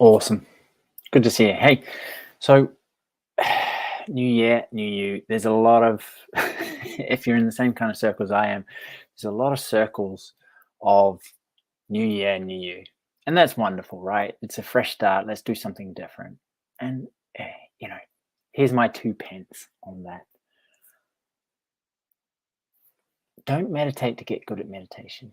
Awesome. Good to see you. Hey, so new year, new you. There's a lot of, if you're in the same kind of circles I am, there's a lot of circles of new year, new you. And that's wonderful, right? It's a fresh start. Let's do something different. And, eh, you know, here's my 2 pence on that. Don't meditate to get good at meditation.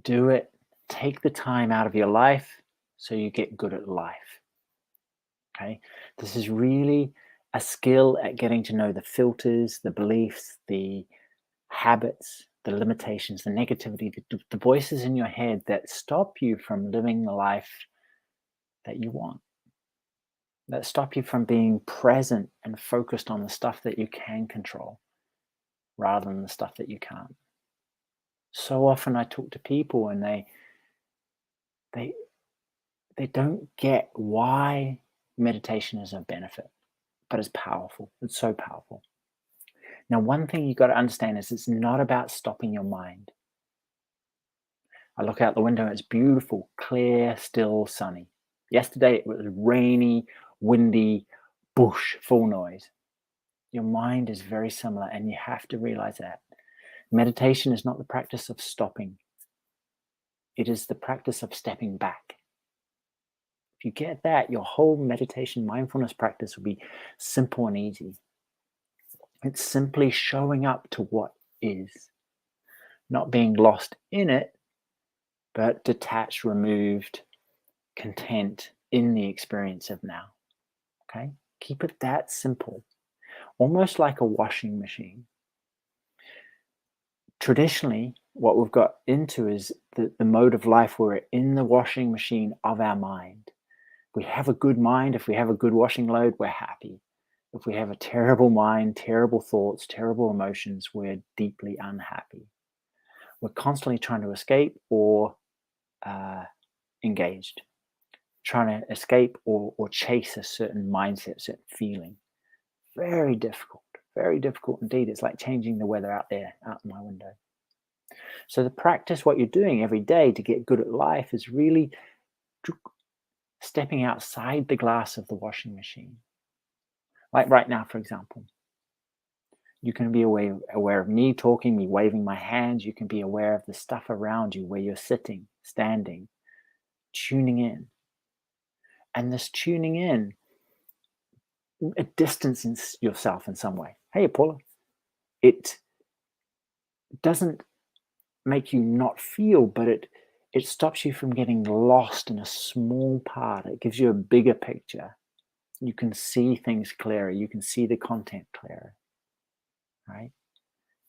Do it. Take the time out of your life so you get good at life. Okay. This is really a skill at getting to know the filters, the beliefs, the habits, the limitations, the negativity, the voices in your head that stop you from living the life that you want, that stop you from being present and focused on the stuff that you can control rather than the stuff that you can't. So often I talk to people and they they don't get why meditation is a benefit, but it's powerful. It's so powerful. Now, one thing you've got to understand is it's not about stopping your mind. I look out the window, it's beautiful, clear, still, sunny. Yesterday it was rainy, windy, bush, full noise. Your mind is very similar, and you have to realize that. Meditation is not the practice of stopping, it is the practice of stepping back. If you get that, your whole meditation mindfulness practice will be simple and easy. It's simply showing up to what is, not being lost in it, but detached, removed, content in the experience of now. Okay? Keep it that simple, almost like a washing machine. Traditionally, what we've got into is the mode of life where we're in the washing machine of our mind. We have a good mind. If we have a good washing load, we're happy. If we have a terrible mind, terrible thoughts, terrible emotions, we're deeply unhappy. We're constantly trying to escape or engaged, trying to escape or chase a certain mindset, certain feeling. Very difficult indeed. It's like changing the weather out there, out my window. So the practice, what you're doing every day to get good at life is really stepping outside the glass of the washing machine. Like right now, for example, you can be aware of me talking, me waving my hands. You can be aware of the stuff around you, where you're sitting, standing, tuning in. And this tuning in, it distances yourself in some way. Hey, Paula, it doesn't make you not feel, but it stops you from getting lost in a small part. It gives you a bigger picture. You can see things clearer. You can see the content clearer, right?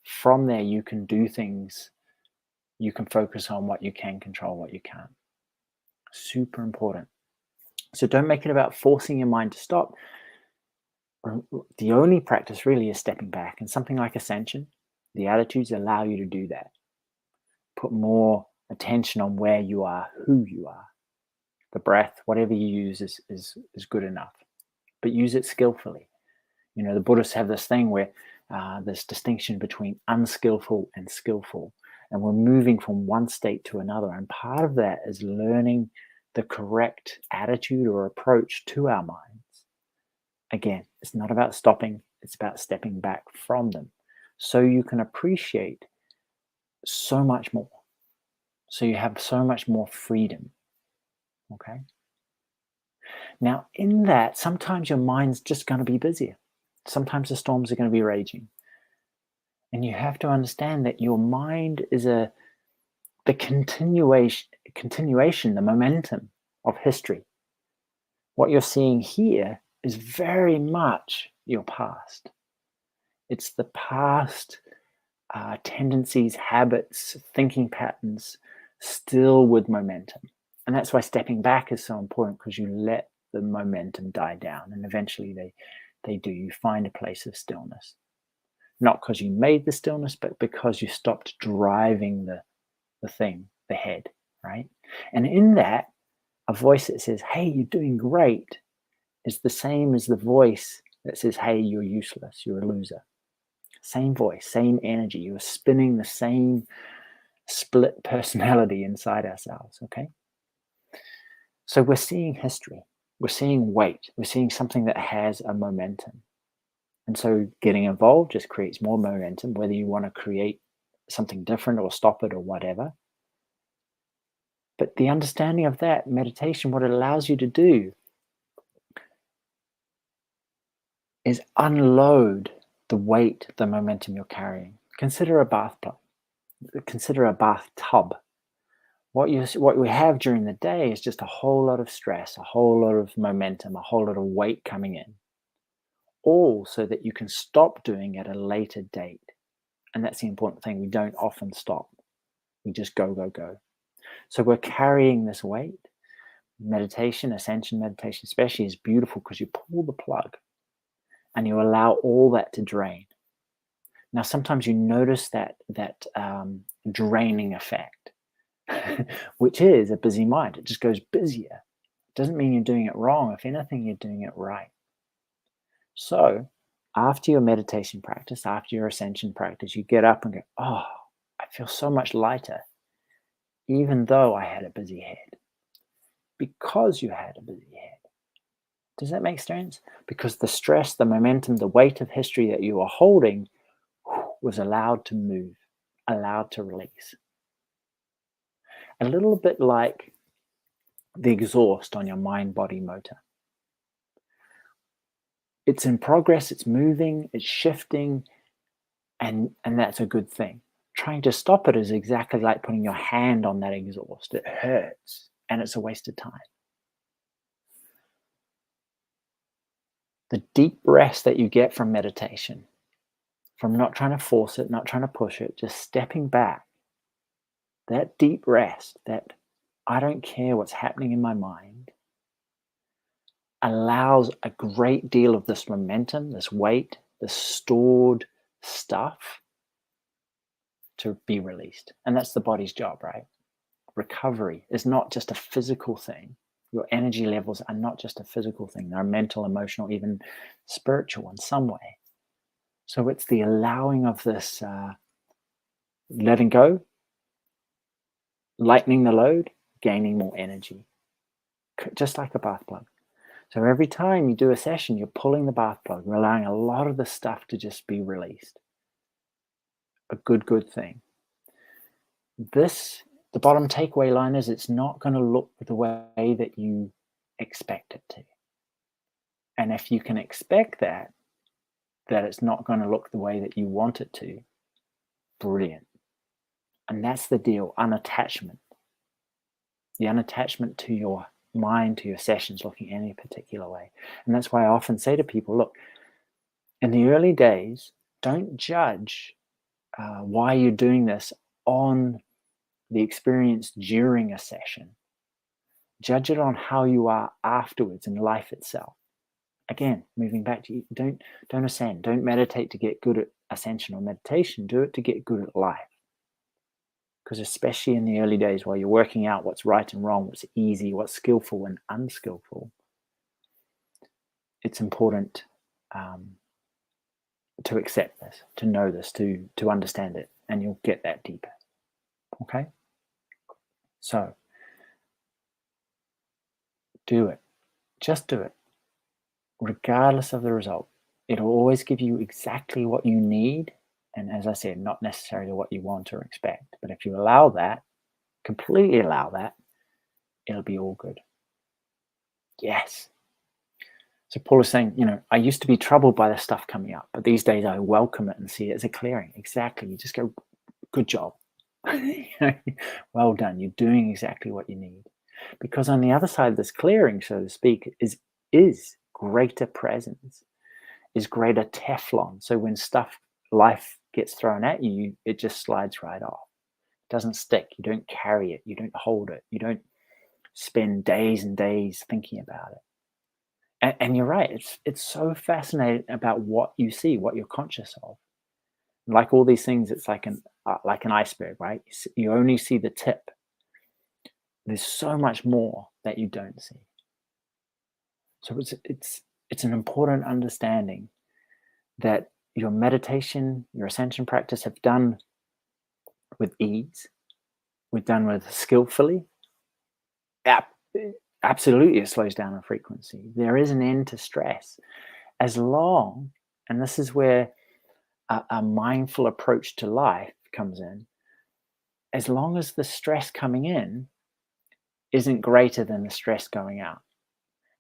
From there, you can do things. You can focus on what you can control, what you can't. Super important. So don't make it about forcing your mind to stop. The only practice really is stepping back, and something like ascension, the attitudes allow you to do that. Put more attention on where you are, who you are. The breath, whatever you use is good enough, but use it skillfully. You know, the Buddhists have this thing where this distinction between unskillful and skillful, and we're moving from one state to another. And part of that is learning the correct attitude or approach to our minds. Again, it's not about stopping, it's about stepping back from them so you can appreciate so much more. So you have so much more freedom. Okay? Now, in that, sometimes your mind's just going to be busier. Sometimes the storms are going to be raging. And you have to understand that your mind is the continuation, the momentum of history. What you're seeing here is very much your past. It's the past tendencies, habits, thinking patterns, still with momentum. And that's why stepping back is so important, because you let the momentum die down, and eventually they do. You find a place of stillness. Not because you made the stillness, but because you stopped driving the thing, the head, right? And in that, a voice that says, hey, you're doing great, is the same as the voice that says, hey, you're useless, you're a loser. Same voice, same energy. You're spinning the same split personality inside ourselves, okay? So we're seeing history, we're seeing weight, we're seeing something that has a momentum. And so getting involved just creates more momentum, whether you want to create something different or stop it or whatever. But the understanding of that meditation, what it allows you to do is unload the weight, the momentum you're carrying. Consider a bathtub. Consider a bathtub. What we have during the day is just a whole lot of stress, a whole lot of momentum, a whole lot of weight coming in, all so that you can stop doing at a later date. And that's the important thing. We don't often stop. We just go, go, go. So we're carrying this weight. Meditation, ascension meditation especially, is beautiful because you pull the plug and you allow all that to drain. Now, sometimes you notice that draining effect, which is a busy mind. It just goes busier. It doesn't mean you're doing it wrong. If anything, you're doing it right. So after your meditation practice, after your ascension practice, you get up and go, oh, I feel so much lighter, even though I had a busy head. Because you had a busy head. Does that make sense? Because the stress, the momentum, the weight of history that you were holding was allowed to move, allowed to release. A little bit like the exhaust on your mind-body motor. It's in progress, it's moving, it's shifting, and that's a good thing. Trying to stop it is exactly like putting your hand on that exhaust. It hurts, and it's a waste of time. The deep rest that you get from meditation, from not trying to force it, not trying to push it, just stepping back, that deep rest, that I don't care what's happening in my mind, allows a great deal of this momentum, this weight, this stored stuff to be released. And that's the body's job, right? Recovery is not just a physical thing. Your energy levels are not just a physical thing. They're mental, emotional, even spiritual in some way. So it's the allowing of this letting go, lightening the load, gaining more energy, just like a bath plug. So every time you do a session, you're pulling the bath plug, you're allowing a lot of the stuff to just be released. A good thing. The bottom takeaway line is it's not going to look the way that you expect it to. And if you can expect that it's not going to look the way that you want it to, brilliant. And that's the deal, unattachment. The unattachment to your mind, to your sessions, looking any particular way. And that's why I often say to people, look, in the early days, don't judge why you're doing this on the experience during a session. Judge it on how you are afterwards in life itself. Again, moving back to you, don't ascend, don't meditate to get good at ascension or meditation, do it to get good at life. Because especially in the early days while you're working out what's right and wrong, what's easy, what's skillful and unskillful, it's important to accept this, to know this, to understand it, and you'll get that deeper. Okay? So, do it. Just do it. Regardless of the result. It'll always give you exactly what you need. And as I said, not necessarily what you want or expect. But if you allow that, completely allow that, it'll be all good. Yes. So Paul is saying, I used to be troubled by the stuff coming up, but these days I welcome it and see it as a clearing. Exactly. You just go, good job. Well done. You're doing exactly what you need. Because on the other side of this clearing, so to speak, is greater presence, is greater Teflon. So when life gets thrown at you, it just slides right off. It doesn't stick. You don't carry it. You don't hold it. You don't spend days and days thinking about it. And you're right. It's so fascinating about what you see, what you're conscious of. Like all these things, it's like an iceberg, right? You only see the tip. There's so much more that you don't see. So it's an important understanding that your meditation, your ascension practice have done with ease, we've done with skillfully. absolutely it slows down in frequency. There is an end to stress. As long, and this is where a mindful approach to life comes in, as long as the stress coming in isn't greater than the stress going out.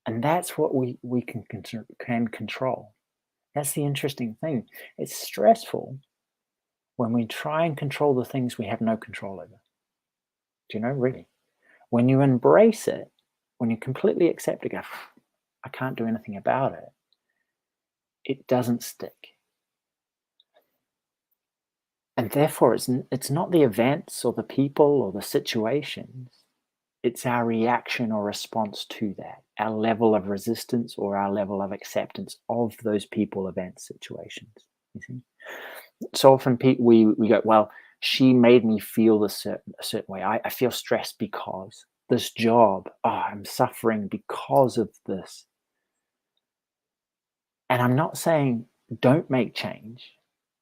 And that's what we can control. That's the interesting thing. It's stressful when we try and control the things we have no control over. Do you know, really? When you embrace it, when you completely accept it, go, I can't do anything about it, it doesn't stick. And therefore, it's not the events or the people or the situations. It's our reaction or response to that, our level of resistance or our level of acceptance of those people, events, situations. You see? So often we go, well, she made me feel a certain way. I feel stressed because this job, I'm suffering because of this. And I'm not saying don't make change.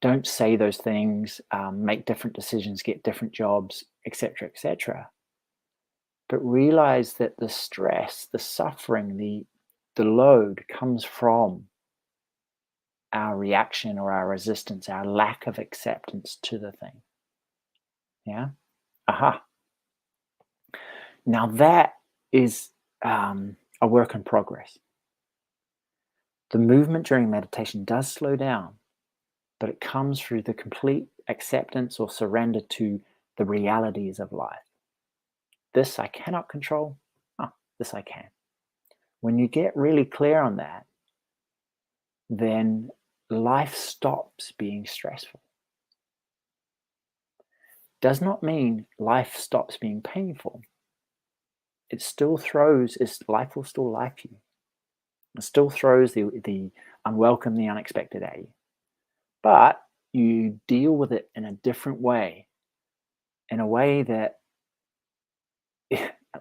Don't say those things, make different decisions, get different jobs, etc., etc. But realize that the stress, the suffering, the load comes from our reaction or our resistance, our lack of acceptance to the thing. Yeah? Aha. Now that is a work in progress. The movement during meditation does slow down, but it comes through the complete acceptance or surrender to the realities of life. This I cannot control. This I can. When you get really clear on that, then life stops being stressful. Does not mean life stops being painful. It still throws, life will still life you. It still throws the unwelcome, the unexpected at you. But you deal with it in a different way, in a way that,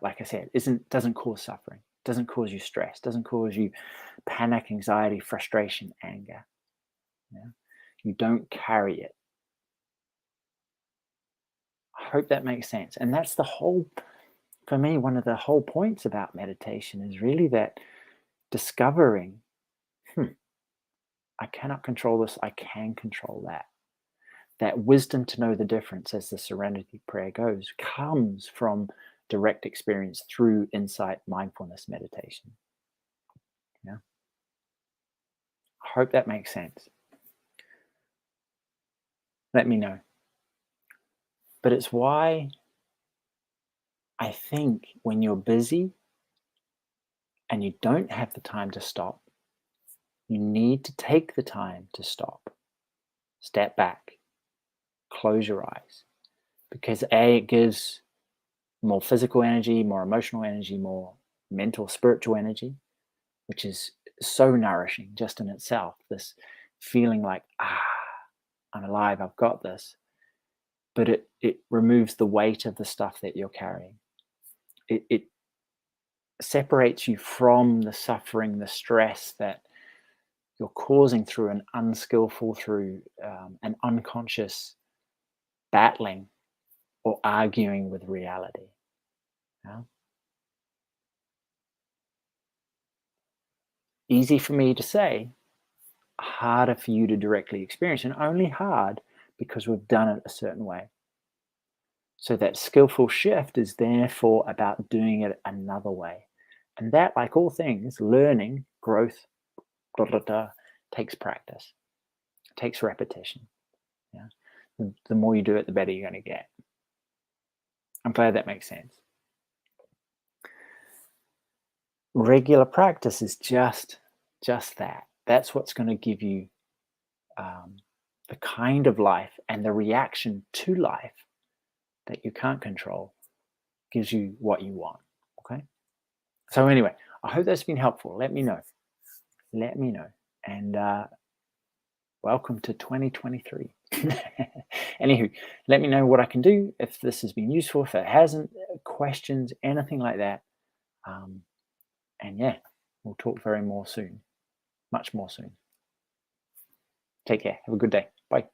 like I said, doesn't cause suffering, doesn't cause you stress, doesn't cause you panic, anxiety, frustration, anger. Yeah? You don't carry it. I hope that makes sense. And that's the whole, for me, one of the whole points about meditation is really that discovering, I cannot control this, I can control that. That wisdom to know the difference, as the Serenity Prayer goes, comes from direct experience through insight, mindfulness, meditation. Yeah. I hope that makes sense. Let me know. But it's why I think when you're busy and you don't have the time to stop, you need to take the time to stop, step back, close your eyes, because it gives more physical energy, more emotional energy, more mental, spiritual energy, which is so nourishing just in itself. This feeling like, I'm alive, I've got this. But it removes the weight of the stuff that you're carrying. It separates you from the suffering, the stress that you're causing through an unskillful, through an unconscious battling or arguing with reality. Yeah? Easy for me to say, harder for you to directly experience, and only hard because we've done it a certain way. So that skillful shift is therefore about doing it another way. And that, like all things, learning, growth, takes practice, takes repetition. Yeah? The more you do it, the better you're going to get. I'm glad that makes sense. Regular practice is just that. That's what's going to give you the kind of life and the reaction to life that you can't control, gives you what you want. Okay? So anyway, I hope that's been helpful. Let me know. And welcome to 2023. Anywho, let me know what I can do, if this has been useful, if it hasn't, questions, anything like that. And yeah, we'll talk much more soon. Take care. Have a good day. Bye.